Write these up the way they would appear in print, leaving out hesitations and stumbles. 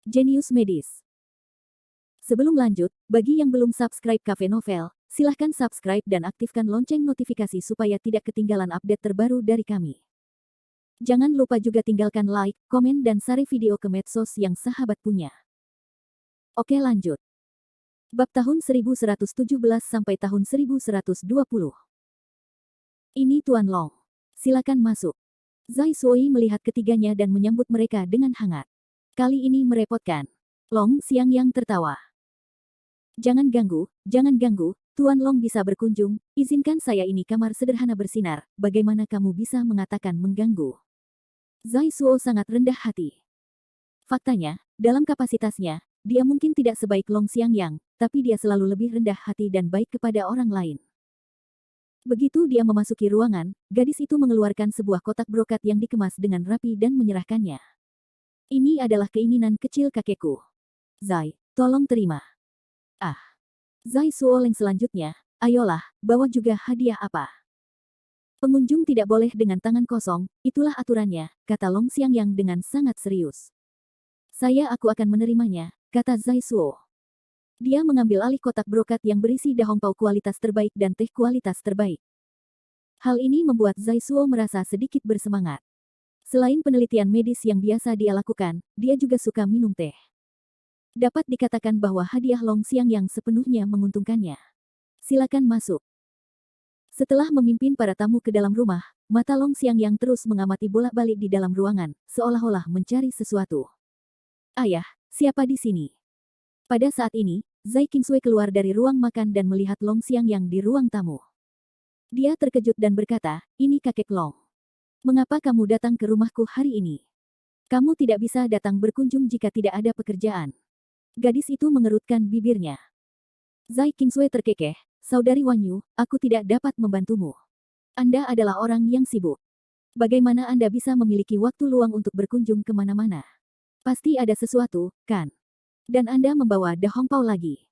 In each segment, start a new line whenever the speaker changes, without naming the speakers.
Jenius Medis. Sebelum lanjut, bagi yang belum subscribe Cafe Novel, silahkan subscribe dan aktifkan lonceng notifikasi supaya tidak ketinggalan update terbaru dari kami. Jangan lupa juga tinggalkan like, komen dan share video ke medsos yang sahabat punya. Oke lanjut. Bab tahun 1117 sampai tahun 1120. Ini Tuan Long. Silakan masuk. Zhai Shuai melihat ketiganya dan menyambut mereka dengan hangat. Kali ini merepotkan. Long Xiangyang tertawa. Jangan ganggu, Tuan Long bisa berkunjung, izinkan saya ini kamar sederhana bersinar, bagaimana kamu bisa mengatakan mengganggu? Zhai Shuo sangat rendah hati. Faktanya, dalam kapasitasnya, dia mungkin tidak sebaik Long Xiangyang, tapi dia selalu lebih rendah hati dan baik kepada orang lain. Begitu dia memasuki ruangan, gadis itu mengeluarkan sebuah kotak brokat yang dikemas dengan rapi dan menyerahkannya. Ini adalah keinginan kecil kakekku. Zhai, tolong terima. Ah. Zhai Shuoleng selanjutnya, ayolah, bawa juga hadiah apa. Pengunjung tidak boleh dengan tangan kosong, itulah aturannya, kata Long Xiangyang dengan sangat serius. Aku akan menerimanya, kata Zhai Shuo. Dia mengambil alih kotak brokat yang berisi dahongpao kualitas terbaik dan teh kualitas terbaik. Hal ini membuat Zhai Shuo merasa sedikit bersemangat. Selain penelitian medis yang biasa dia lakukan, dia juga suka minum teh. Dapat dikatakan bahwa hadiah Long Xiangyang sepenuhnya menguntungkannya. Silakan masuk. Setelah memimpin para tamu ke dalam rumah, mata Long Xiangyang terus mengamati bolak-balik di dalam ruangan, seolah-olah mencari sesuatu. Ayah, siapa di sini? Pada saat ini, Zhai Qingsui keluar dari ruang makan dan melihat Long Xiangyang di ruang tamu. Dia terkejut dan berkata, ini kakek Long. Mengapa kamu datang ke rumahku hari ini? Kamu tidak bisa datang berkunjung jika tidak ada pekerjaan. Gadis itu mengerutkan bibirnya. Zhai Qingsui terkekeh, Saudari Wanyu, aku tidak dapat membantumu. Anda adalah orang yang sibuk. Bagaimana Anda bisa memiliki waktu luang untuk berkunjung kemana-mana? Pasti ada sesuatu, kan? Dan Anda membawa dahongpao lagi.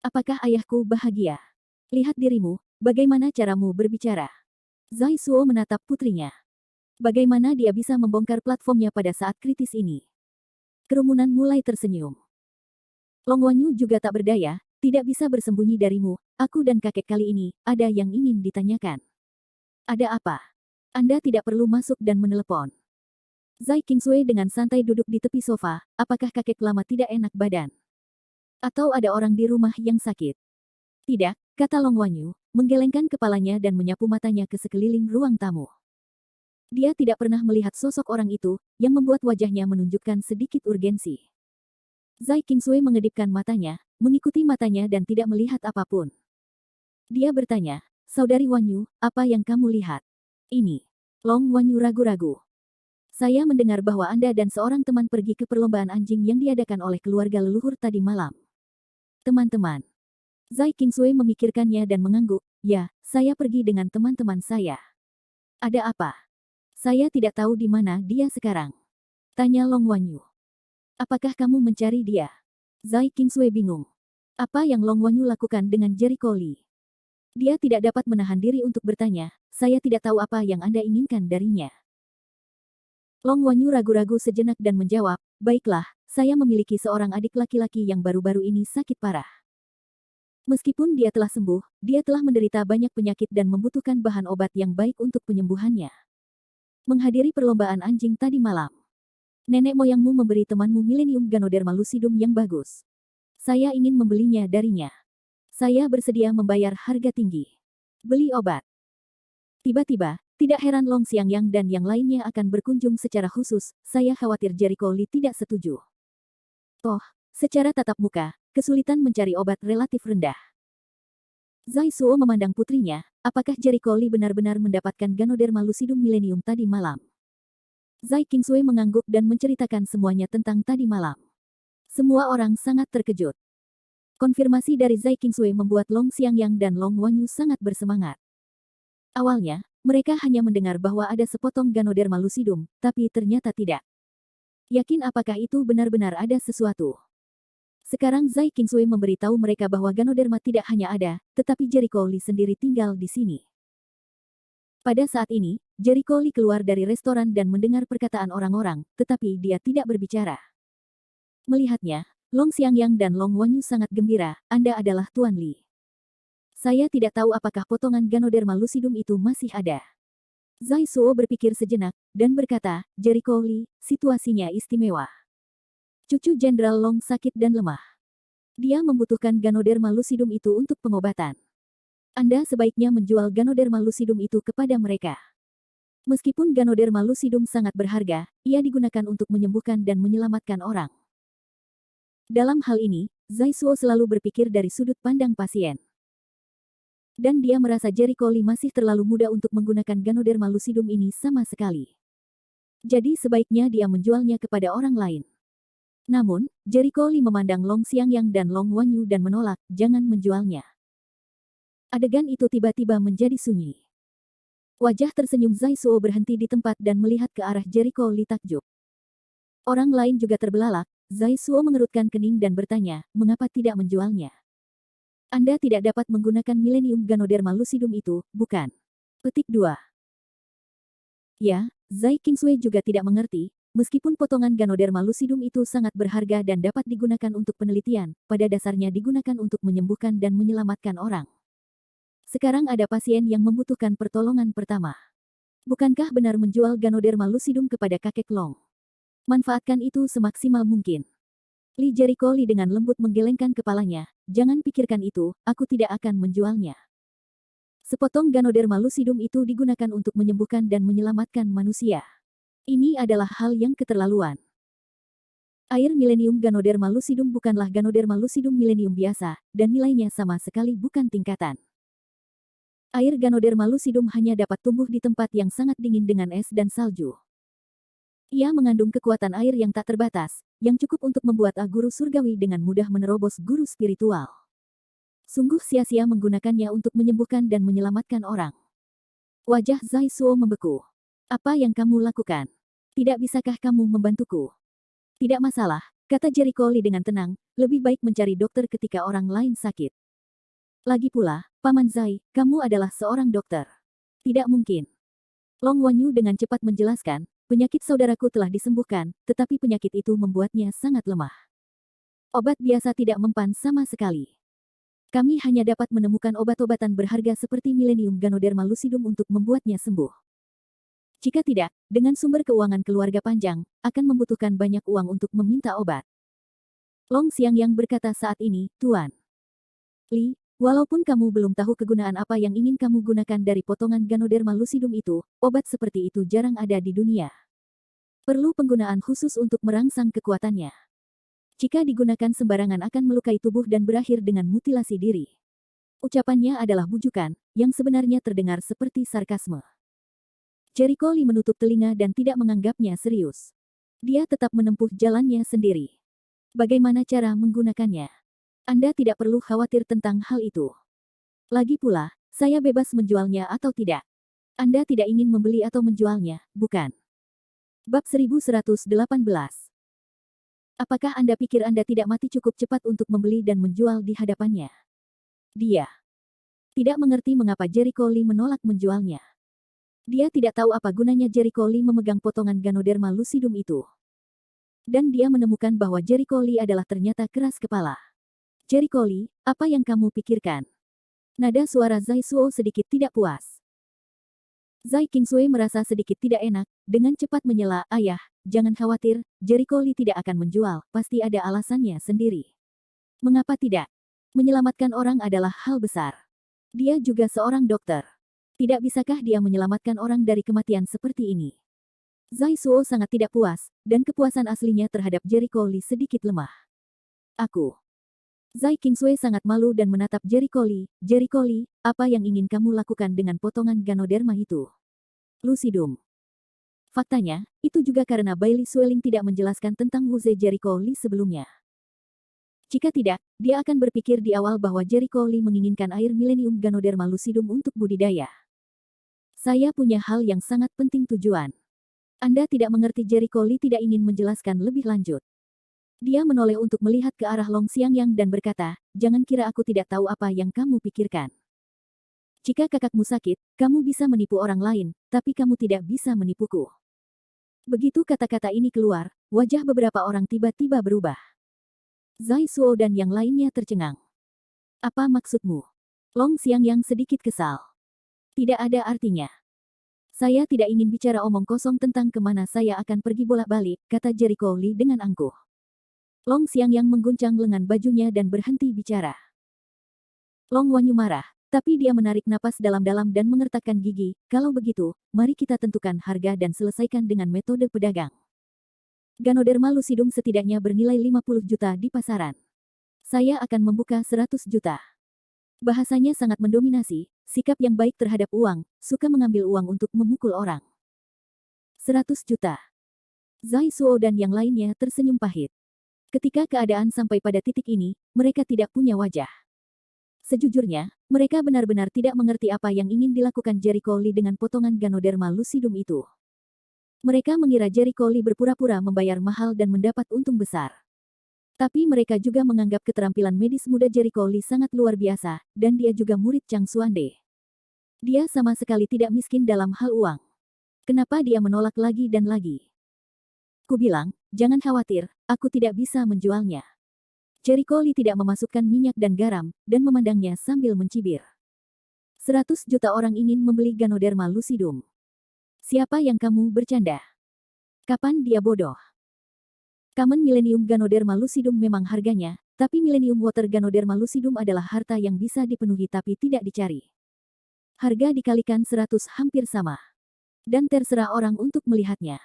Apakah ayahku bahagia? Lihat dirimu, bagaimana caramu berbicara? Zhai Shuo menatap putrinya. Bagaimana dia bisa membongkar platformnya pada saat kritis ini? Kerumunan mulai tersenyum. Long Wanyu juga tak berdaya, tidak bisa bersembunyi darimu, aku dan kakek kali ini, ada yang ingin ditanyakan. Ada apa? Anda tidak perlu masuk dan menelepon. Zhai Qingsui dengan santai duduk di tepi sofa, apakah kakek lama tidak enak badan? Atau ada orang di rumah yang sakit? Tidak, kata Long Wanyu, menggelengkan kepalanya dan menyapu matanya ke sekeliling ruang tamu. Dia tidak pernah melihat sosok orang itu, yang membuat wajahnya menunjukkan sedikit urgensi. Zhai Qingsui mengedipkan matanya, mengikuti matanya dan tidak melihat apapun. Dia bertanya, Saudari Wanyu, apa yang kamu lihat? Ini. Long Wanyu ragu-ragu. Saya mendengar bahwa Anda dan seorang teman pergi ke perlombaan anjing yang diadakan oleh keluarga leluhur tadi malam. Teman-teman. Zhai Qingsui memikirkannya dan mengangguk, ya, saya pergi dengan teman-teman saya. Ada apa? Saya tidak tahu di mana dia sekarang. Tanya Long Wanyu. Apakah kamu mencari dia? Zhai Qingsui bingung. Apa yang Long Wanyu lakukan dengan Jericho Li? Dia tidak dapat menahan diri untuk bertanya, saya tidak tahu apa yang Anda inginkan darinya. Long Wanyu ragu-ragu sejenak dan menjawab, baiklah, saya memiliki seorang adik laki-laki yang baru-baru ini sakit parah. Meskipun dia telah sembuh, dia telah menderita banyak penyakit dan membutuhkan bahan obat yang baik untuk penyembuhannya. Menghadiri perlombaan anjing tadi malam. Nenek moyangmu memberi temanmu Millennium Ganoderma lucidum yang bagus. Saya ingin membelinya darinya. Saya bersedia membayar harga tinggi. Beli obat. Tiba-tiba, tidak heran Long Xiangyang dan yang lainnya akan berkunjung secara khusus, saya khawatir Jericho Li tidak setuju. Toh, secara tatap muka, kesulitan mencari obat relatif rendah. Zhai Shuo memandang putrinya, apakah Jericho Li benar-benar mendapatkan Ganoderma lucidum Millennium tadi malam? Zhai Qingsui mengangguk dan menceritakan semuanya tentang tadi malam. Semua orang sangat terkejut. Konfirmasi dari Zhai Qingsui membuat Long Xiangyang dan Long Wanyu sangat bersemangat. Awalnya, mereka hanya mendengar bahwa ada sepotong Ganoderma lucidum, tapi ternyata tidak. Yakin apakah itu benar-benar ada sesuatu? Sekarang Zhai Qingsui memberitahu mereka bahwa Ganoderma tidak hanya ada, tetapi Jericho Li sendiri tinggal di sini. Pada saat ini, Jericho Li keluar dari restoran dan mendengar perkataan orang-orang, tetapi dia tidak berbicara. Melihatnya, Long Xiangyang dan Long Wanyu sangat gembira, Anda adalah Tuan Li. Saya tidak tahu apakah potongan Ganoderma lucidum itu masih ada. Zai Suo berpikir sejenak, dan berkata, Jericho Li, situasinya istimewa. Cucu Jenderal Long sakit dan lemah. Dia membutuhkan Ganoderma lucidum itu untuk pengobatan. Anda sebaiknya menjual Ganoderma lucidum itu kepada mereka. Meskipun Ganoderma lucidum sangat berharga, ia digunakan untuk menyembuhkan dan menyelamatkan orang. Dalam hal ini, Zai Suo selalu berpikir dari sudut pandang pasien. Dan dia merasa Jericho Li masih terlalu muda untuk menggunakan Ganoderma lucidum ini sama sekali. Jadi sebaiknya dia menjualnya kepada orang lain. Namun, Jericho Li memandang Long Xiangyang dan Long Wanyu dan menolak, jangan menjualnya. Adegan itu tiba-tiba menjadi sunyi. Wajah tersenyum Zai Suo berhenti di tempat dan melihat ke arah Jericho Li takjub. Orang lain juga terbelalak. Zai Suo mengerutkan kening dan bertanya, mengapa tidak menjualnya? Anda tidak dapat menggunakan Millennium Ganoderma lucidum itu, bukan? Petik 2. Ya, Zai Qingsui juga tidak mengerti, meskipun potongan Ganoderma lucidum itu sangat berharga dan dapat digunakan untuk penelitian, pada dasarnya digunakan untuk menyembuhkan dan menyelamatkan orang. Sekarang ada pasien yang membutuhkan pertolongan pertama. Bukankah benar menjual Ganoderma lucidum kepada kakek Long? Manfaatkan itu semaksimal mungkin. Li Jericho Li dengan lembut menggelengkan kepalanya, jangan pikirkan itu, aku tidak akan menjualnya. Sepotong Ganoderma lucidum itu digunakan untuk menyembuhkan dan menyelamatkan manusia. Ini adalah hal yang keterlaluan. Air Millennium Ganoderma lucidum bukanlah Ganoderma lucidum Millennium biasa, dan nilainya sama sekali bukan tingkatan. Air Ganoderma lucidum hanya dapat tumbuh di tempat yang sangat dingin dengan es dan salju. Ia mengandung kekuatan air yang tak terbatas, yang cukup untuk membuat guru surgawi dengan mudah menerobos guru spiritual. Sungguh sia-sia menggunakannya untuk menyembuhkan dan menyelamatkan orang. Wajah Zai Suo membeku. Apa yang kamu lakukan? Tidak bisakah kamu membantuku? Tidak masalah, kata Jericho Li dengan tenang, lebih baik mencari dokter ketika orang lain sakit. Lagi pula, Paman Zai, kamu adalah seorang dokter. Tidak mungkin. Long Wanyu dengan cepat menjelaskan, penyakit saudaraku telah disembuhkan, tetapi penyakit itu membuatnya sangat lemah. Obat biasa tidak mempan sama sekali. Kami hanya dapat menemukan obat-obatan berharga seperti Millennium Ganoderma lucidum untuk membuatnya sembuh. Jika tidak, dengan sumber keuangan keluarga panjang, akan membutuhkan banyak uang untuk meminta obat. Long Xiangyang berkata saat ini, Tuan Li, walaupun kamu belum tahu kegunaan apa yang ingin kamu gunakan dari potongan Ganoderma lucidum itu, obat seperti itu jarang ada di dunia. Perlu penggunaan khusus untuk merangsang kekuatannya. Jika digunakan sembarangan akan melukai tubuh dan berakhir dengan mutilasi diri. Ucapannya adalah bujukan, yang sebenarnya terdengar seperti sarkasme. Jericho Li menutup telinga dan tidak menganggapnya serius. Dia tetap menempuh jalannya sendiri. Bagaimana cara menggunakannya? Anda tidak perlu khawatir tentang hal itu. Lagi pula, saya bebas menjualnya atau tidak. Anda tidak ingin membeli atau menjualnya, bukan? Bab 1118. Apakah Anda pikir Anda tidak mati cukup cepat untuk membeli dan menjual di hadapannya? Dia tidak mengerti mengapa Jericho Li menolak menjualnya. Dia tidak tahu apa gunanya Jericho Li memegang potongan Ganoderma lucidum itu. Dan dia menemukan bahwa Jericho Li adalah ternyata keras kepala. Jericho Li, apa yang kamu pikirkan? Nada suara Zai Suo sedikit tidak puas. Zai Qingsui merasa sedikit tidak enak, dengan cepat menyela, ayah, jangan khawatir, Jericho Li tidak akan menjual, pasti ada alasannya sendiri. Mengapa tidak? Menyelamatkan orang adalah hal besar. Dia juga seorang dokter. Tidak bisakah dia menyelamatkan orang dari kematian seperti ini? Zai Suo sangat tidak puas, dan kepuasan aslinya terhadap Jericho Li sedikit lemah. Aku. Zai Qingsui sangat malu dan menatap Jericho Li. Jericho Li, apa yang ingin kamu lakukan dengan potongan Ganoderma itu? Lucidum. Faktanya, itu juga karena Bailey Sueling tidak menjelaskan tentang Wuze Jericho Li sebelumnya. Jika tidak, dia akan berpikir di awal bahwa Jericho Li menginginkan air Millennium Ganoderma lucidum untuk budidaya. Saya punya hal yang sangat penting tujuan. Anda tidak mengerti Jericho Li tidak ingin menjelaskan lebih lanjut. Dia menoleh untuk melihat ke arah Long Xiangyang dan berkata, jangan kira aku tidak tahu apa yang kamu pikirkan. Jika kakakmu sakit, kamu bisa menipu orang lain, tapi kamu tidak bisa menipuku. Begitu kata-kata ini keluar, wajah beberapa orang tiba-tiba berubah. Zai Suo dan yang lainnya tercengang. Apa maksudmu? Long Xiangyang sedikit kesal. Tidak ada artinya. Saya tidak ingin bicara omong kosong tentang kemana saya akan pergi bolak-balik, kata Jericho Lee dengan angkuh. Long Xiangyang mengguncang lengan bajunya dan berhenti bicara. Long Wanyu marah, tapi dia menarik napas dalam-dalam dan mengertakkan gigi. Kalau begitu, mari kita tentukan harga dan selesaikan dengan metode pedagang. Ganoderma lucidum setidaknya bernilai 50 juta di pasaran. Saya akan membuka 100 juta. Bahasanya sangat mendominasi, sikap yang baik terhadap uang, suka mengambil uang untuk memukul orang. 100 juta. Zai Suo dan yang lainnya tersenyum pahit. Ketika keadaan sampai pada titik ini, mereka tidak punya wajah. Sejujurnya, mereka benar-benar tidak mengerti apa yang ingin dilakukan Jericho Lee dengan potongan Ganoderma lucidum itu. Mereka mengira Jericho Lee berpura-pura membayar mahal dan mendapat untung besar. Tapi mereka juga menganggap keterampilan medis muda Jericho Lee sangat luar biasa, dan dia juga murid Chang Xuande. Dia sama sekali tidak miskin dalam hal uang. Kenapa dia menolak lagi dan lagi? Ku bilang, jangan khawatir, aku tidak bisa menjualnya. Jericho Lee tidak memasukkan minyak dan garam, dan memandangnya sambil mencibir. 100 juta orang ingin membeli Ganoderma lucidum. Siapa yang kamu bercanda? Kapan dia bodoh? Common Millennium Ganoderma lucidum memang harganya, tapi Millennium Water Ganoderma lucidum adalah harta yang bisa dipenuhi tapi tidak dicari. Harga dikalikan 100 hampir sama. Dan terserah orang untuk melihatnya.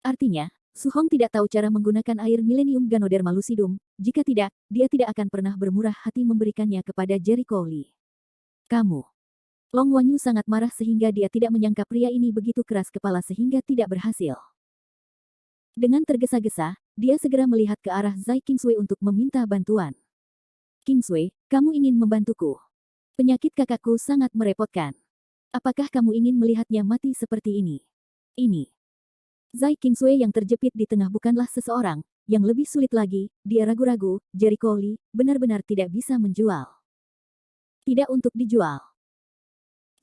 Artinya, Su Hong tidak tahu cara menggunakan air Millennium Ganoderma lucidum, jika tidak, dia tidak akan pernah bermurah hati memberikannya kepada Jericho Lee. Kamu. Long Wanyu sangat marah sehingga dia tidak menyangka pria ini begitu keras kepala sehingga tidak berhasil. Dengan tergesa-gesa, dia segera melihat ke arah Zai Kingsway untuk meminta bantuan. Kingsway, kamu ingin membantuku? Penyakit kakakku sangat merepotkan. Apakah kamu ingin melihatnya mati seperti ini? Ini. Zai Kingsway yang terjepit di tengah bukanlah seseorang, yang lebih sulit lagi, dia ragu-ragu, Jericho Lee, benar-benar tidak bisa menjual. Tidak untuk dijual.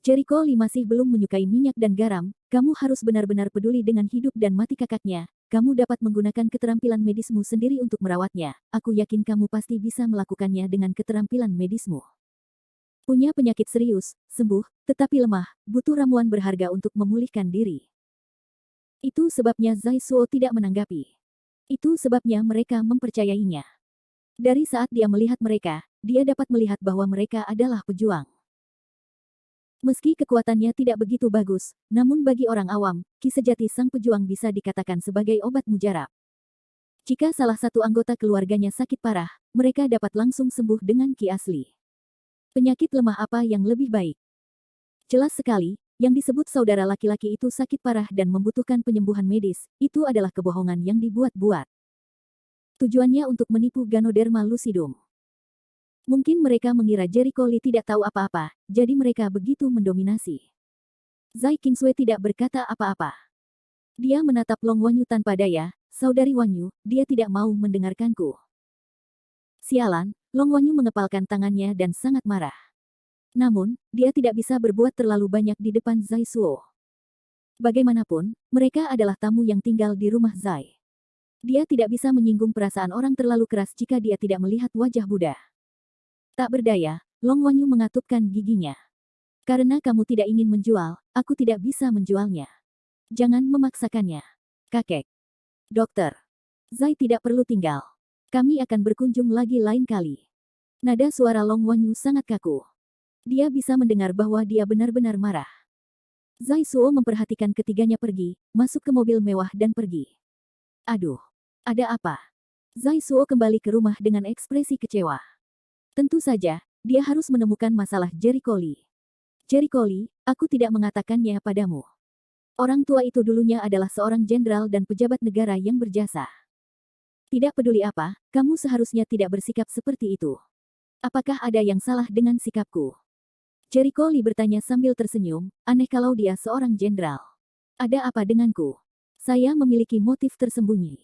Jericho Lee masih belum menyukai minyak dan garam, kamu harus benar-benar peduli dengan hidup dan mati kakaknya. Kamu dapat menggunakan keterampilan medismu sendiri untuk merawatnya. Aku yakin kamu pasti bisa melakukannya dengan keterampilan medismu. Punya penyakit serius, sembuh, tetapi lemah, butuh ramuan berharga untuk memulihkan diri. Itu sebabnya Zai Suo tidak menanggapi. Itu sebabnya mereka mempercayainya. Dari saat dia melihat mereka, dia dapat melihat bahwa mereka adalah pejuang. Meski kekuatannya tidak begitu bagus, namun bagi orang awam, ki sejati sang pejuang bisa dikatakan sebagai obat mujarab. Jika salah satu anggota keluarganya sakit parah, mereka dapat langsung sembuh dengan ki asli. Penyakit lemah apa yang lebih baik? Jelas sekali, yang disebut saudara laki-laki itu sakit parah dan membutuhkan penyembuhan medis, itu adalah kebohongan yang dibuat-buat. Tujuannya untuk menipu Ganoderma lucidum. Mungkin mereka mengira Jericho Lee tidak tahu apa-apa, jadi mereka begitu mendominasi. Zai Kingsway tidak berkata apa-apa. Dia menatap Long Wanyu tanpa daya, saudari Wanyu, dia tidak mau mendengarkanku. Sialan, Long Wanyu mengepalkan tangannya dan sangat marah. Namun, dia tidak bisa berbuat terlalu banyak di depan Zai Suo. Bagaimanapun, mereka adalah tamu yang tinggal di rumah Zai. Dia tidak bisa menyinggung perasaan orang terlalu keras jika dia tidak melihat wajah Buddha. Tak berdaya, Long Wanyu mengatupkan giginya. Karena kamu tidak ingin menjual, aku tidak bisa menjualnya. Jangan memaksakannya. Kakek. Dokter. Zai tidak perlu tinggal. Kami akan berkunjung lagi lain kali. Nada suara Long Wanyu sangat kaku. Dia bisa mendengar bahwa dia benar-benar marah. Zai Suo memperhatikan ketiganya pergi, masuk ke mobil mewah dan pergi. Aduh. Ada apa? Zai Suo kembali ke rumah dengan ekspresi kecewa. Tentu saja, dia harus menemukan masalah Jericho Lee. Jericho Lee, aku tidak mengatakannya padamu. Orang tua itu dulunya adalah seorang jenderal dan pejabat negara yang berjasa. Tidak peduli apa, kamu seharusnya tidak bersikap seperti itu. Apakah ada yang salah dengan sikapku? Jericho Lee bertanya sambil tersenyum, aneh kalau dia seorang jenderal. Ada apa denganku? Saya memiliki motif tersembunyi.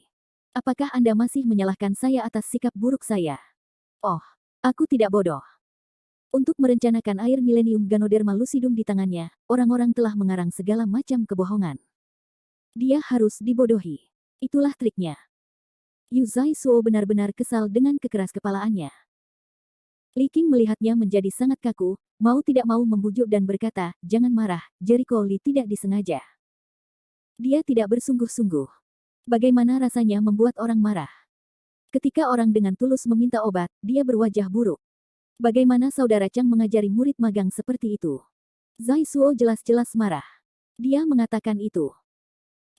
Apakah Anda masih menyalahkan saya atas sikap buruk saya? Oh. Aku tidak bodoh. Untuk merencanakan air Millennium Ganoderma lucidum di tangannya, orang-orang telah mengarang segala macam kebohongan. Dia harus dibodohi. Itulah triknya. Yu Zai Suo benar-benar kesal dengan kekeras kepalaannya. Li Qing melihatnya menjadi sangat kaku, mau tidak mau membujuk dan berkata, jangan marah, Jericho Li tidak disengaja. Dia tidak bersungguh-sungguh. Bagaimana rasanya membuat orang marah? Ketika orang dengan tulus meminta obat, dia berwajah buruk. Bagaimana saudara Chang mengajari murid magang seperti itu? Zai Suo jelas-jelas marah. Dia mengatakan itu.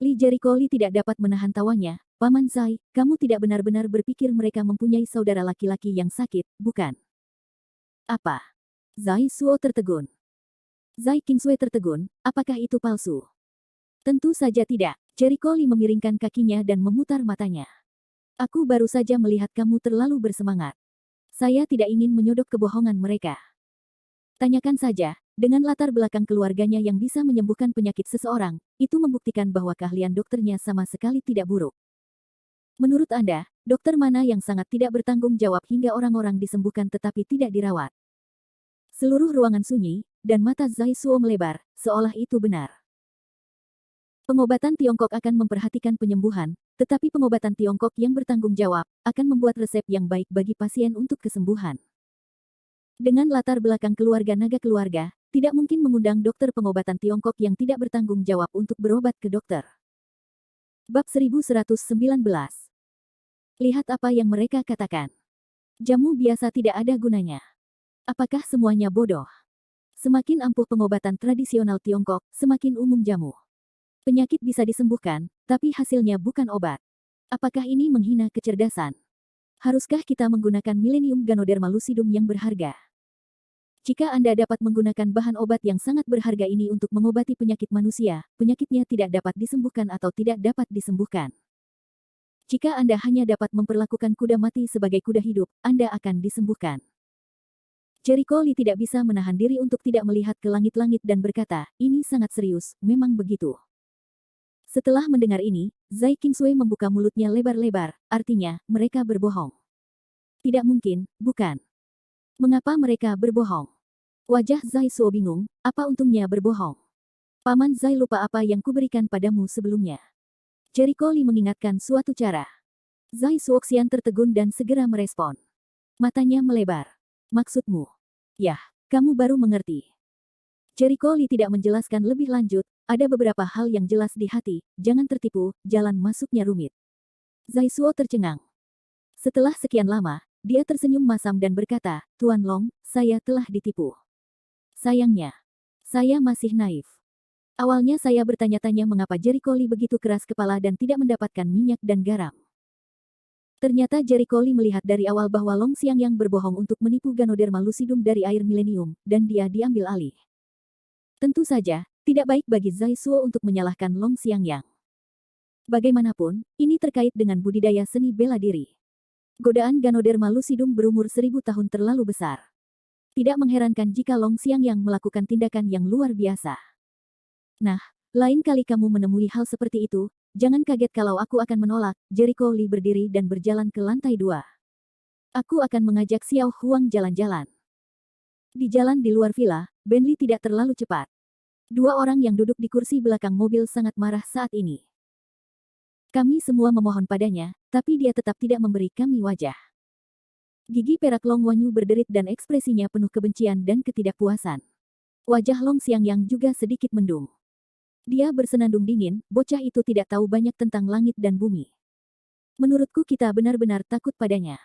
Li Jericho Li tidak dapat menahan tawanya. Paman Zai, kamu tidak benar-benar berpikir mereka mempunyai saudara laki-laki yang sakit, bukan? Apa? Zai Suo tertegun. Zai Qingsui tertegun, apakah itu palsu? Tentu saja tidak. Jericho Li memiringkan kakinya dan memutar matanya. Aku baru saja melihat kamu terlalu bersemangat. Saya tidak ingin menyodok kebohongan mereka. Tanyakan saja, dengan latar belakang keluarganya yang bisa menyembuhkan penyakit seseorang, itu membuktikan bahwa keahlian dokternya sama sekali tidak buruk. Menurut Anda, dokter mana yang sangat tidak bertanggung jawab hingga orang-orang disembuhkan tetapi tidak dirawat? Seluruh ruangan sunyi, dan mata Zai Suo melebar, seolah itu benar. Pengobatan Tiongkok akan memperhatikan penyembuhan, tetapi pengobatan Tiongkok yang bertanggung jawab, akan membuat resep yang baik bagi pasien untuk kesembuhan. Dengan latar belakang keluarga naga keluarga, tidak mungkin mengundang dokter pengobatan Tiongkok yang tidak bertanggung jawab untuk berobat ke dokter. Bab 1119. Lihat apa yang mereka katakan. Jamu biasa tidak ada gunanya. Apakah semuanya bodoh? Semakin ampuh pengobatan tradisional Tiongkok, semakin umum jamu. Penyakit bisa disembuhkan, tapi hasilnya bukan obat. Apakah ini menghina kecerdasan? Haruskah kita menggunakan Millennium Ganoderma lucidum yang berharga? Jika Anda dapat menggunakan bahan obat yang sangat berharga ini untuk mengobati penyakit manusia, penyakitnya tidak dapat disembuhkan atau tidak dapat disembuhkan. Jika Anda hanya dapat memperlakukan kuda mati sebagai kuda hidup, Anda akan disembuhkan. Jericho Li tidak bisa menahan diri untuk tidak melihat ke langit-langit dan berkata, ini sangat serius, memang begitu. Setelah mendengar ini, Zai Qingsui membuka mulutnya lebar-lebar, artinya, mereka berbohong. Tidak mungkin, bukan? Mengapa mereka berbohong? Wajah Zai Suo bingung, apa untungnya berbohong? Paman Zai lupa apa yang kuberikan padamu sebelumnya. Jericho Li mengingatkan suatu cara. Zai Suoxian tertegun dan segera merespon. Matanya melebar. Maksudmu? Yah, kamu baru mengerti. Jericho Li tidak menjelaskan lebih lanjut, ada beberapa hal yang jelas di hati, jangan tertipu, jalan masuknya rumit. Zai Suo tercengang. Setelah sekian lama, dia tersenyum masam dan berkata, Tuan Long, saya telah ditipu. Sayangnya, saya masih naif. Awalnya saya bertanya-tanya mengapa Jericho Li begitu keras kepala dan tidak mendapatkan minyak dan garam. Ternyata Jericho Li melihat dari awal bahwa Long Xiangyang berbohong untuk menipu Ganoderma lucidum dari air milenium, dan dia diambil alih. Tentu saja, tidak baik bagi Zai Suo untuk menyalahkan Long Xiangyang. Bagaimanapun, ini terkait dengan budidaya seni bela diri. Godaan Ganoderma lucidum berumur 1000 tahun terlalu besar. Tidak mengherankan jika Long Xiangyang melakukan tindakan yang luar biasa. Nah, lain kali kamu menemui hal seperti itu, jangan kaget kalau aku akan menolak. Jericho Li berdiri dan berjalan ke lantai 2. Aku akan mengajak Xiao Huang jalan-jalan. Di jalan di luar villa, Benli tidak terlalu cepat. Dua orang yang duduk di kursi belakang mobil sangat marah saat ini. Kami semua memohon padanya, tapi dia tetap tidak memberi kami wajah. Gigi perak Long Wanyu berderit dan ekspresinya penuh kebencian dan ketidakpuasan. Wajah Long Xiangyang juga sedikit mendung. Dia bersenandung dingin, bocah itu tidak tahu banyak tentang langit dan bumi. Menurutku kita benar-benar takut padanya.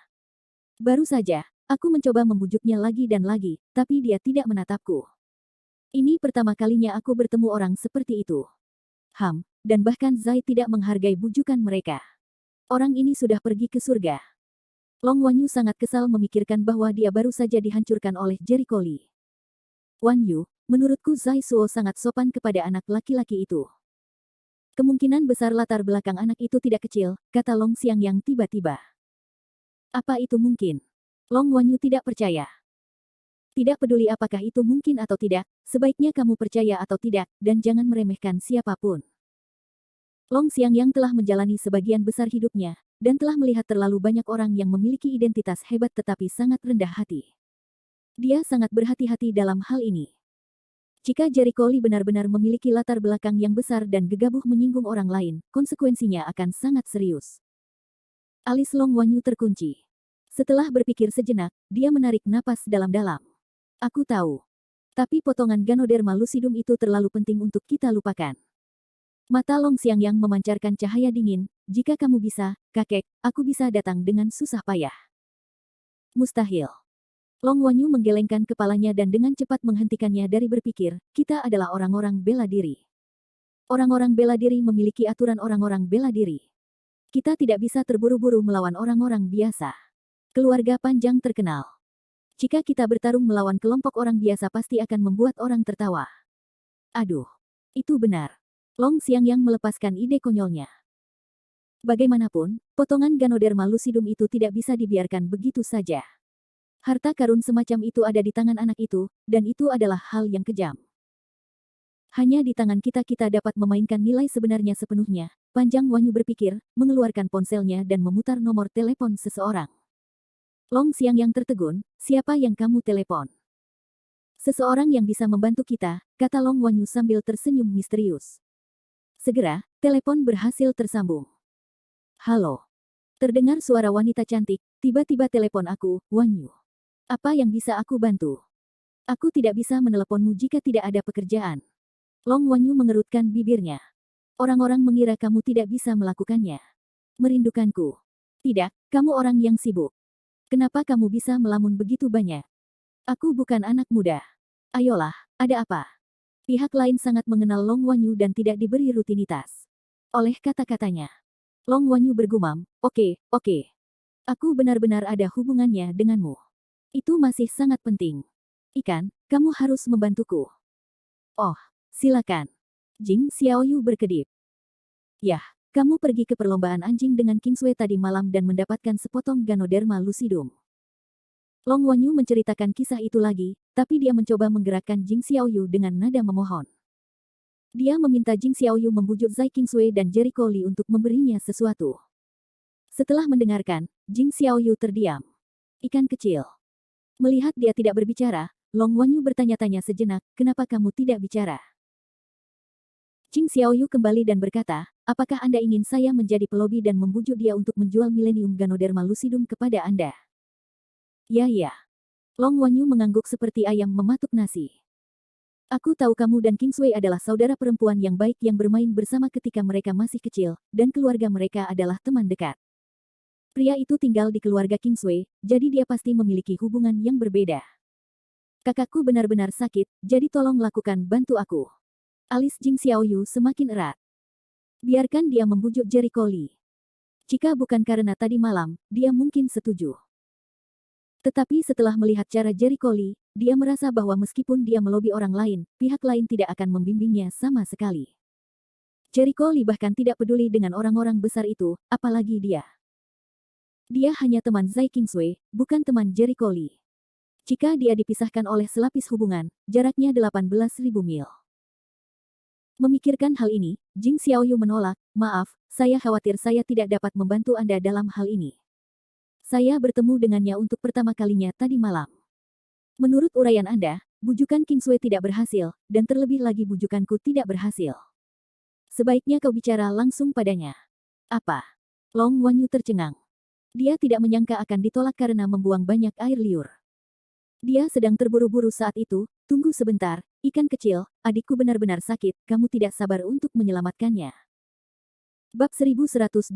Baru saja, aku mencoba membujuknya lagi dan lagi, tapi dia tidak menatapku. Ini pertama kalinya aku bertemu orang seperti itu. Dan bahkan Zai tidak menghargai bujukan mereka. Orang ini sudah pergi ke surga. Long Wanyu sangat kesal memikirkan bahwa dia baru saja dihancurkan oleh Jericho Li. Wanyu, menurutku Zai Suo sangat sopan kepada anak laki-laki itu. Kemungkinan besar latar belakang anak itu tidak kecil, kata Long Xiangyang tiba-tiba. Apa itu mungkin? Long Wanyu tidak percaya. Tidak peduli apakah itu mungkin atau tidak, sebaiknya kamu percaya atau tidak, dan jangan meremehkan siapapun. Long Xiangyang telah menjalani sebagian besar hidupnya, dan telah melihat terlalu banyak orang yang memiliki identitas hebat tetapi sangat rendah hati. Dia sangat berhati-hati dalam hal ini. Jika Jericho Li benar-benar memiliki latar belakang yang besar dan gegabah menyinggung orang lain, konsekuensinya akan sangat serius. Alis Long Wanyu terkunci. Setelah berpikir sejenak, dia menarik napas dalam-dalam. Aku tahu. Tapi potongan Ganoderma lucidum itu terlalu penting untuk kita lupakan. Mata Long Xiangyang memancarkan cahaya dingin. Jika kamu bisa, kakek, aku bisa datang dengan susah payah. Mustahil. Long Wanyu menggelengkan kepalanya dan dengan cepat menghentikannya dari berpikir, kita adalah orang-orang bela diri. Orang-orang bela diri memiliki aturan orang-orang bela diri. Kita tidak bisa terburu-buru melawan orang-orang biasa. Keluarga panjang terkenal. Jika kita bertarung melawan kelompok orang biasa pasti akan membuat orang tertawa. Aduh, itu benar. Long Xiangyang melepaskan ide konyolnya. Bagaimanapun, potongan Ganoderma lucidum itu tidak bisa dibiarkan begitu saja. Harta karun semacam itu ada di tangan anak itu, dan itu adalah hal yang kejam. Hanya di tangan kita dapat memainkan nilai sebenarnya sepenuhnya. Panjang Wanyu berpikir, mengeluarkan ponselnya dan memutar nomor telepon seseorang. Long Xiangyang tertegun, siapa yang kamu telepon? Seseorang yang bisa membantu kita, kata Long Wanyu sambil tersenyum misterius. Segera, telepon berhasil tersambung. Halo. Terdengar suara wanita cantik, tiba-tiba telepon aku, Wanyu. Apa yang bisa aku bantu? Aku tidak bisa meneleponmu jika tidak ada pekerjaan. Long Wanyu mengerutkan bibirnya. Orang-orang mengira kamu tidak bisa melakukannya. Merindukanku. Tidak, kamu orang yang sibuk. Kenapa kamu bisa melamun begitu banyak? Aku bukan anak muda. Ayolah, ada apa? Pihak lain sangat mengenal Long Wanyu dan tidak diberi rutinitas. Oleh kata-katanya, Long Wanyu bergumam, oke. Aku benar-benar ada hubungannya denganmu. Itu masih sangat penting. Ikan, kamu harus membantuku. Oh, silakan. Jing Xiaoyu berkedip. Yah, kamu pergi ke perlombaan anjing dengan Kingsway tadi malam dan mendapatkan sepotong Ganoderma lucidum. Long Wanyu menceritakan kisah itu lagi, tapi dia mencoba menggerakkan Jing Xiaoyu dengan nada memohon. Dia meminta Jing Xiaoyu membujuk Zai Kingsway dan Jericho Li untuk memberinya sesuatu. Setelah mendengarkan, Jing Xiaoyu terdiam. Ikan kecil. Melihat dia tidak berbicara, Long Wanyu bertanya-tanya sejenak, kenapa kamu tidak bicara? Jing Xiaoyu kembali dan berkata, apakah Anda ingin saya menjadi pelobi dan membujuk dia untuk menjual Millennium Ganoderma lucidum kepada Anda? Ya. Long Wanyu mengangguk seperti ayam mematuk nasi. Aku tahu kamu dan Kingsway adalah saudara perempuan yang baik yang bermain bersama ketika mereka masih kecil, dan keluarga mereka adalah teman dekat. Pria itu tinggal di keluarga Kingsway, jadi dia pasti memiliki hubungan yang berbeda. Kakakku benar-benar sakit, jadi tolong lakukan bantu aku. Alis Jing Xiaoyu semakin erat. Biarkan dia membujuk Jericho Li. Jika bukan karena tadi malam, dia mungkin setuju. Tetapi setelah melihat cara Jericho Li, dia merasa bahwa meskipun dia melobi orang lain, pihak lain tidak akan membimbingnya sama sekali. Jericho Li bahkan tidak peduli dengan orang-orang besar itu, apalagi dia. Dia hanya teman Zai Kingsway, bukan teman Jericho Li. Jika dia dipisahkan oleh selapis hubungan, jaraknya 18.000 mil. Memikirkan hal ini, Jing Xiaoyu menolak, maaf, saya khawatir saya tidak dapat membantu Anda dalam hal ini. Saya bertemu dengannya untuk pertama kalinya tadi malam. Menurut uraian Anda, bujukan Kingsway tidak berhasil, dan terlebih lagi bujukanku tidak berhasil. Sebaiknya kau bicara langsung padanya. Apa? Long Wanyu tercengang. Dia tidak menyangka akan ditolak karena membuang banyak air liur. Dia sedang terburu-buru saat itu, tunggu sebentar, ikan kecil, adikku benar-benar sakit, kamu tidak sabar untuk menyelamatkannya. Bab 1120.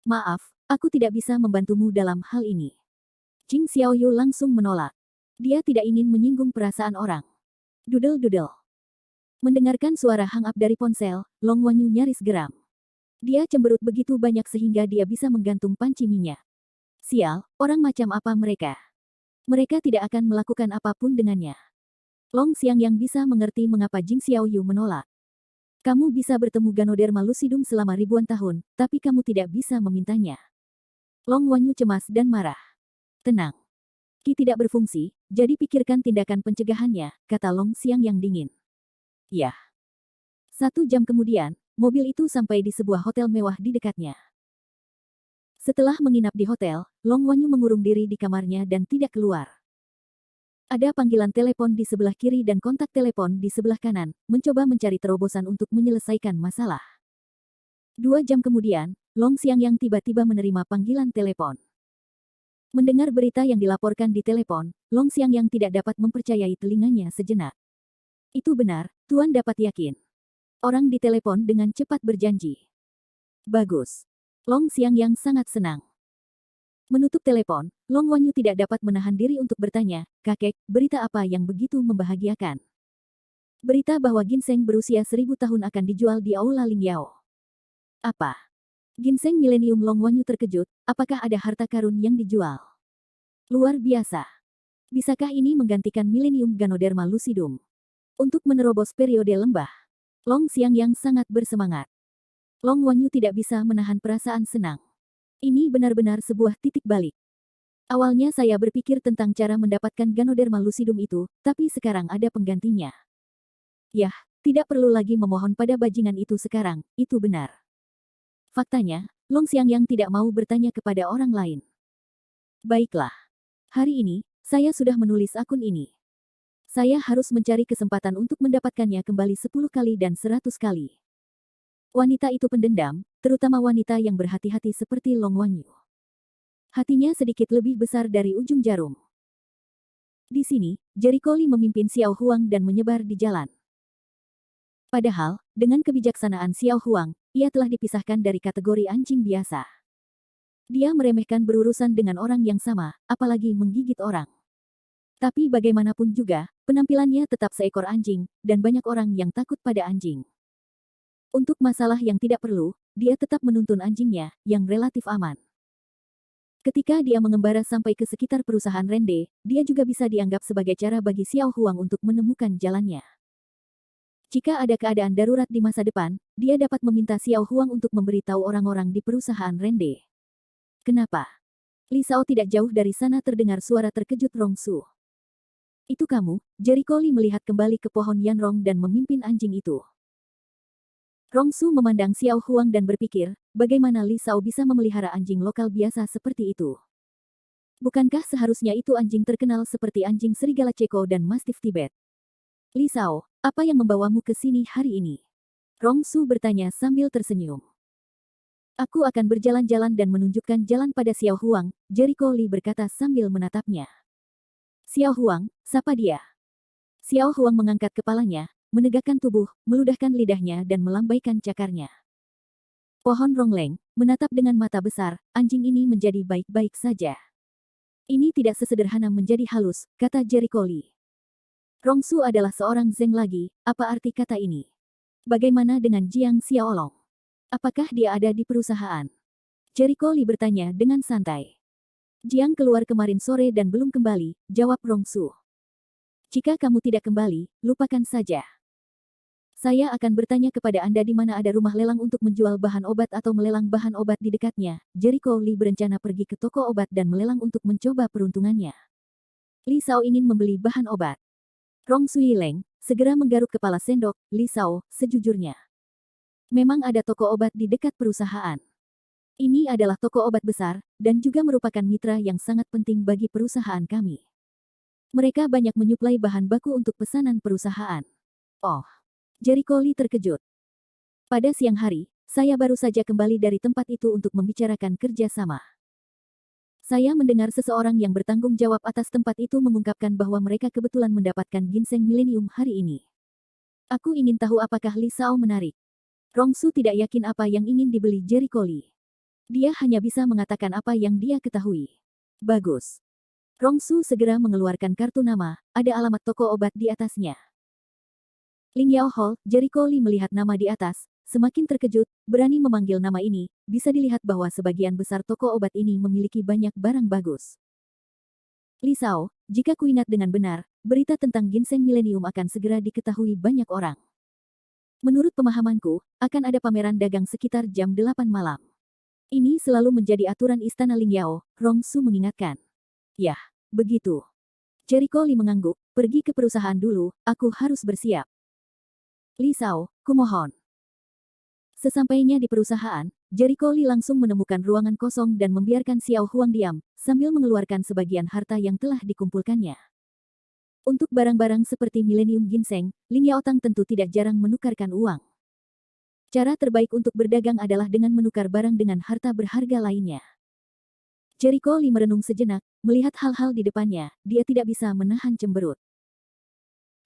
Maaf, aku tidak bisa membantumu dalam hal ini. Jing Xiaoyu langsung menolak. Dia tidak ingin menyinggung perasaan orang. Dudel-dudel. Mendengarkan suara hang-up dari ponsel, Long Wanyu nyaris geram. Dia cemberut begitu banyak sehingga dia bisa menggantung panci minyak. Sial, orang macam apa mereka? Mereka tidak akan melakukan apapun dengannya. Long Xiangyang bisa mengerti mengapa Jing Xiaoyu menolak. Kamu bisa bertemu Ganoderma lucidum selama ribuan tahun, tapi kamu tidak bisa memintanya. Long Wanyu cemas dan marah. Tenang. Qi tidak berfungsi, jadi pikirkan tindakan pencegahannya, kata Long Xiangyang dingin. Ya. 1 jam kemudian, mobil itu sampai di sebuah hotel mewah di dekatnya. Setelah menginap di hotel, Long Wanyu mengurung diri di kamarnya dan tidak keluar. Ada panggilan telepon di sebelah kiri dan kontak telepon di sebelah kanan, mencoba mencari terobosan untuk menyelesaikan masalah. 2 jam kemudian, Long Xiangyang tiba-tiba menerima panggilan telepon. Mendengar berita yang dilaporkan di telepon, Long Xiangyang tidak dapat mempercayai telinganya sejenak. Itu benar, Tuan dapat yakin. Orang di telepon dengan cepat berjanji. Bagus. Long Xiangyang sangat senang. Menutup telepon, Long Wanyu tidak dapat menahan diri untuk bertanya, "Kakek, berita apa yang begitu membahagiakan?" Berita bahwa ginseng berusia 1000 tahun akan dijual di Aula Lingyao. Apa? Ginseng milenium? Long Wanyu terkejut, apakah ada harta karun yang dijual? Luar biasa. Bisakah ini menggantikan milenium Ganoderma lucidum? Untuk menerobos periode lembah. Long Xiangyang sangat bersemangat. Long Wanyu tidak bisa menahan perasaan senang. Ini benar-benar sebuah titik balik. Awalnya saya berpikir tentang cara mendapatkan Ganoderma lucidum itu, tapi sekarang ada penggantinya. Yah, tidak perlu lagi memohon pada bajingan itu sekarang, itu benar. Faktanya, Long Xiangyang tidak mau bertanya kepada orang lain. Baiklah. Hari ini, saya sudah menulis akun ini. Saya harus mencari kesempatan untuk mendapatkannya kembali 10 kali dan 100 kali. Wanita itu pendendam, terutama wanita yang berhati-hati seperti Long Wanyu. Hatinya sedikit lebih besar dari ujung jarum. Di sini, Jericho Lee memimpin Xiao Huang dan menyebar di jalan. Padahal, dengan kebijaksanaan Xiao Huang, ia telah dipisahkan dari kategori anjing biasa. Dia meremehkan berurusan dengan orang yang sama, apalagi menggigit orang. Tapi bagaimanapun juga, penampilannya tetap seekor anjing, dan banyak orang yang takut pada anjing. Untuk masalah yang tidak perlu, dia tetap menuntun anjingnya, yang relatif aman. Ketika dia mengembara sampai ke sekitar perusahaan Rende, dia juga bisa dianggap sebagai cara bagi Xiao Huang untuk menemukan jalannya. Jika ada keadaan darurat di masa depan, dia dapat meminta Xiao Huang untuk memberitahu orang-orang di perusahaan Rende. Kenapa? Li Shao tidak jauh dari sana terdengar suara terkejut Rong Su. Itu kamu, Jericho Lee melihat kembali ke pohon Yanrong dan memimpin anjing itu. Rong Su memandang Xiao Huang dan berpikir, bagaimana Li Shao bisa memelihara anjing lokal biasa seperti itu? Bukankah seharusnya itu anjing terkenal seperti anjing serigala Ceko dan Mastiff Tibet? Li Shao, apa yang membawamu ke sini hari ini? Rong Su bertanya sambil tersenyum. Aku akan berjalan-jalan dan menunjukkan jalan pada Xiao Huang, Jericho Lee berkata sambil menatapnya. Xiao Huang, sapa dia. Xiao Huang mengangkat kepalanya, menegakkan tubuh, meludahkan lidahnya dan melambaikan cakarnya. Pohon Rongleng, menatap dengan mata besar, anjing ini menjadi baik-baik saja. Ini tidak sesederhana menjadi halus, kata Jericho Lee. Rong Su adalah seorang Zeng lagi, apa arti kata ini? Bagaimana dengan Jiang Xiaolong? Apakah dia ada di perusahaan? Jericho Lee bertanya dengan santai. Jiang keluar kemarin sore dan belum kembali, jawab Rong Su. Jika kamu tidak kembali, lupakan saja. Saya akan bertanya kepada Anda di mana ada rumah lelang untuk menjual bahan obat atau melelang bahan obat di dekatnya. Jericho Lee berencana pergi ke toko obat dan melelang untuk mencoba peruntungannya. Li Shao ingin membeli bahan obat. Rong Sui Leng segera menggaruk kepala sendok. Li Shao, sejujurnya, memang ada toko obat di dekat perusahaan. Ini adalah toko obat besar, dan juga merupakan mitra yang sangat penting bagi perusahaan kami. Mereka banyak menyuplai bahan baku untuk pesanan perusahaan. Oh, Jericho Lee terkejut. Pada siang hari, saya baru saja kembali dari tempat itu untuk membicarakan kerjasama. Saya mendengar seseorang yang bertanggung jawab atas tempat itu mengungkapkan bahwa mereka kebetulan mendapatkan ginseng milenium hari ini. Aku ingin tahu apakah Li Shao menarik. Rong Su tidak yakin apa yang ingin dibeli Jericho Lee. Dia hanya bisa mengatakan apa yang dia ketahui. Bagus. Rong Su segera mengeluarkan kartu nama, ada alamat toko obat di atasnya. Lingyao Hall, Jericho Lee melihat nama di atas, semakin terkejut, berani memanggil nama ini, bisa dilihat bahwa sebagian besar toko obat ini memiliki banyak barang bagus. Li Shao, jika kuingat dengan benar, berita tentang ginseng milenium akan segera diketahui banyak orang. Menurut pemahamanku, akan ada pameran dagang sekitar jam 8 malam. Ini selalu menjadi aturan istana Lingyao, Rong Su mengingatkan. Yah, begitu. Jericho Lee mengangguk, pergi ke perusahaan dulu, aku harus bersiap. Li Shao, kumohon. Sesampainya di perusahaan, Jericho Lee langsung menemukan ruangan kosong dan membiarkan Xiao Huang diam, sambil mengeluarkan sebagian harta yang telah dikumpulkannya. Untuk barang-barang seperti milenium ginseng, Lingyao Tang tentu tidak jarang menukarkan uang. Cara terbaik untuk berdagang adalah dengan menukar barang dengan harta berharga lainnya. Jericho Lee merenung sejenak, melihat hal-hal di depannya, dia tidak bisa menahan cemberut.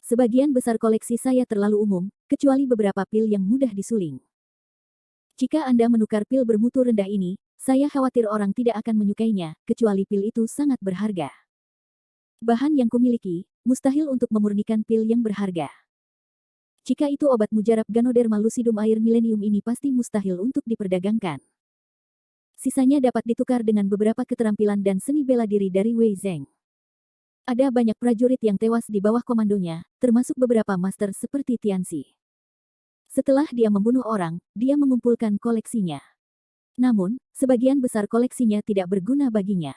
Sebagian besar koleksi saya terlalu umum, kecuali beberapa pil yang mudah disuling. Jika Anda menukar pil bermutu rendah ini, saya khawatir orang tidak akan menyukainya, kecuali pil itu sangat berharga. Bahan yang kumiliki, mustahil untuk memurnikan pil yang berharga. Jika itu obat mujarab Ganoderma lucidum air milenium ini pasti mustahil untuk diperdagangkan. Sisanya dapat ditukar dengan beberapa keterampilan dan seni bela diri dari Wei Zheng. Ada banyak prajurit yang tewas di bawah komandonya, termasuk beberapa master seperti Tianxi. Setelah dia membunuh orang, dia mengumpulkan koleksinya. Namun, sebagian besar koleksinya tidak berguna baginya.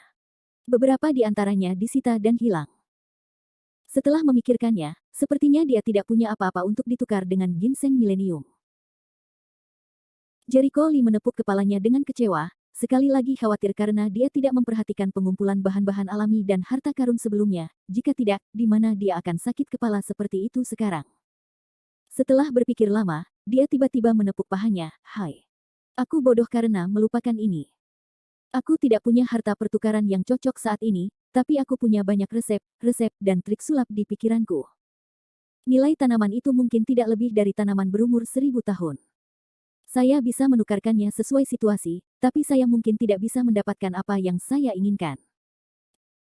Beberapa di antaranya disita dan hilang. Setelah memikirkannya, sepertinya dia tidak punya apa-apa untuk ditukar dengan ginseng milenium. Jericho Lee menepuk kepalanya dengan kecewa, sekali lagi khawatir karena dia tidak memperhatikan pengumpulan bahan-bahan alami dan harta karun sebelumnya, jika tidak, di mana dia akan sakit kepala seperti itu sekarang. Setelah berpikir lama, dia tiba-tiba menepuk pahanya, "Hai. Aku bodoh karena melupakan ini. Aku tidak punya harta pertukaran yang cocok saat ini, tapi aku punya banyak resep, dan trik sulap di pikiranku. Nilai tanaman itu mungkin tidak lebih dari tanaman berumur 1000 tahun. Saya bisa menukarkannya sesuai situasi, tapi saya mungkin tidak bisa mendapatkan apa yang saya inginkan.